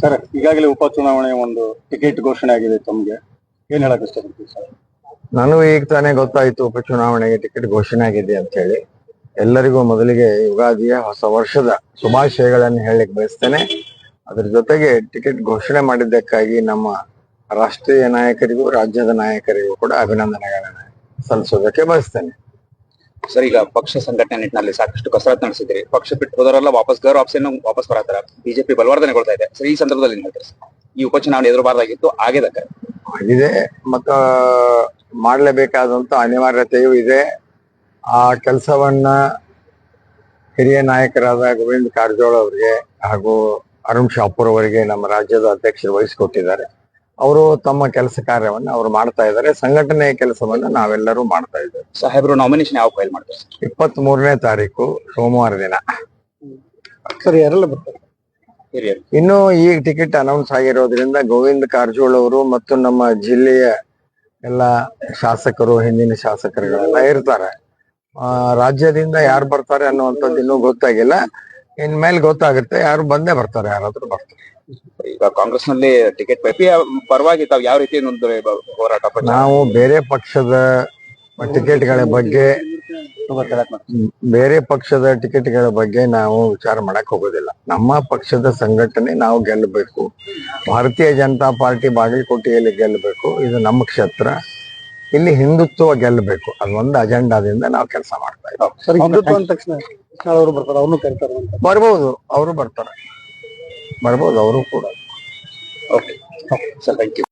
Sir, ಈಗಾಗಲೇ ಉಪಚುನಾವಣೆ ಒಂದು ಟಿಕೆಟ್ ಘೋಷಣೆ ಆಗಿದೆ. ತಮಗೆ ಏನ್ ಹೇಳಕ್ ಇಷ್ಟಪಡ್ತೀವಿ ಸರ್? ನನಗೂ ಈಗ ತಾನೇ ಗೊತ್ತಾಯ್ತು ಉಪಚುನಾವಣೆಗೆ ಟಿಕೆಟ್ ಘೋಷಣೆ ಆಗಿದೆ ಅಂತ ಹೇಳಿ. ಎಲ್ಲರಿಗೂ ಮೊದಲಿಗೆ ಯುಗಾದಿಯ ಹೊಸ ವರ್ಷದ ಶುಭಾಶಯಗಳನ್ನು ಹೇಳಲಿಕ್ಕೆ ಬಯಸ್ತೇನೆ. ಅದ್ರ ಜೊತೆಗೆ ಟಿಕೆಟ್ ಘೋಷಣೆ ಮಾಡಿದ್ದಕ್ಕಾಗಿ ನಮ್ಮ ರಾಷ್ಟ್ರೀಯ ನಾಯಕರಿಗೂ ರಾಜ್ಯದ ನಾಯಕರಿಗೂ ಕೂಡ ಅಭಿನಂದನೆಗಳನ್ನು ಸಲ್ಲಿಸೋದಕ್ಕೆ ಬಯಸ್ತೇನೆ. ಸರ್, ಈಗ ಪಕ್ಷ ಸಂಘಟನೆ ನಿಟ್ಟಿನಲ್ಲಿ ಸಾಕಷ್ಟು ಕಸರತ್ತು ನಡೆಸಿದ್ರಿ. ಪಕ್ಷ ಬಿಟ್ಟು ಹೋದವರೆಲ್ಲ ವಾಪಸ್ ಗೌರವ ಆಪ್ಷನ್ ವಾಪಸ್ ಬರತ್ತಾರ. ಬಿಜೆಪಿ ಬಲವರ್ಧನೆಗೊಳ್ತಾ ಇದೆ. ಸರ್, ಈ ಸಂದರ್ಭದಲ್ಲಿ ಏನ್ ಹೇಳ್ತಾರೆ? ಈ ಉಪಚುನಾವಣೆ ಎದುರಬಾರ್ದಾಗಿತ್ತು, ಆಗಿದೆ ಮತ್ತ ಮಾಡಲೇಬೇಕಾದಂತ ಅನಿವಾರ್ಯತೆಯೂ ಇದೆ. ಆ ಕೆಲಸವನ್ನ ಹಿರಿಯ ನಾಯಕರಾದ ಗೋವಿಂದ ಕಾರಜೋಳ ಅವರಿಗೆ ಹಾಗೂ ಅರುಣ್ ಶಾಪುರ್ ಅವರಿಗೆ ನಮ್ಮ ರಾಜ್ಯದ ಅಧ್ಯಕ್ಷರು ವಹಿಸಿಕೊಟ್ಟಿದ್ದಾರೆ. ಅವರು ತಮ್ಮ ಕೆಲಸ ಕಾರ್ಯವನ್ನ ಅವರು ಮಾಡ್ತಾ ಇದ್ದಾರೆ. ಸಂಘಟನೆಯ ಕೆಲಸವನ್ನ ನಾವೆಲ್ಲರೂ ಮಾಡ್ತಾ ಇದ್ದೇವೆ. ಸಾಹೇಬರು ನಾಮಿನೇಷನ್ ಯಾವ ಫೈಲ್ ಮಾಡ್ತಾರೆ? 23ನೇ ತಾರೀಕು ಸೋಮವಾರ ದಿನ. ಸರ್, ಯಾರೆಲ್ಲ ಬರ್ತಾರೆ? ಇನ್ನು ಈಗ ಟಿಕೆಟ್ ಅನೌನ್ಸ್ ಆಗಿರೋದ್ರಿಂದ ಗೋವಿಂದ ಕಾರಜೋಳ ಅವರು ಮತ್ತು ನಮ್ಮ ಜಿಲ್ಲೆಯ ಎಲ್ಲ ಶಾಸಕರು, ಹಿಂದಿನ ಶಾಸಕರುಗಳೆಲ್ಲ ಇರ್ತಾರೆ. ರಾಜ್ಯದಿಂದ ಯಾರು ಬರ್ತಾರೆ ಅನ್ನುವಂಥದ್ದು ಇನ್ನೂ ಗೊತ್ತಾಗಿಲ್ಲ. ಇನ್ಮೇಲೆ ಗೊತ್ತಾಗುತ್ತೆ. ಯಾರು ಬಂದೇ ಬರ್ತಾರೆ, ಯಾರಾದ್ರೂ ಬರ್ತಾರೆ. ಈಗ ಕಾಂಗ್ರೆಸ್ ನಲ್ಲಿ ಟಿಕೆಟ್ ಪರವಾಗಿ ತಾವು ಯಾವ ರೀತಿ ಹೋರಾಟ? ನಾವು ಬೇರೆ ಪಕ್ಷದ ಟಿಕೆಟ್ಗಳ ಬಗ್ಗೆ ನಾವು ವಿಚಾರ ಮಾಡಕ್ ಹೋಗೋದಿಲ್ಲ. ನಮ್ಮ ಪಕ್ಷದ ಸಂಘಟನೆ ನಾವು ಗೆಲ್ಲಬೇಕು. ಭಾರತೀಯ ಜನತಾ ಪಾರ್ಟಿ ಬಾಗಲಕೋಟೆಯಲ್ಲಿ ಗೆಲ್ಲಬೇಕು. ಇದು ನಮ್ಮ ಕ್ಷೇತ್ರ. ಇಲ್ಲಿ ಹಿಂದುತ್ವ ಗೆಲ್ಲಬೇಕು. ಅದೊಂದು ಅಜೆಂಡಾದಿಂದ ನಾವು ಕೆಲಸ ಮಾಡ್ತಾ ಇದ್ದೀವಿ. ಸರ್, ಹಿಂದುತ್ವ ಅಂದ ತಕ್ಷಣ ಅವರು ಬರ್ತಾರೆ, ಅವ್ರನ್ನು ಕರೀತಾರೆ ಅಂತ. ಬರ್ಬೋದು, ಅವರು ಬರ್ತಾರೆ, ಬರ್ಬೋದು ಅವರು ಕೂಡ. Okay sir, thank you.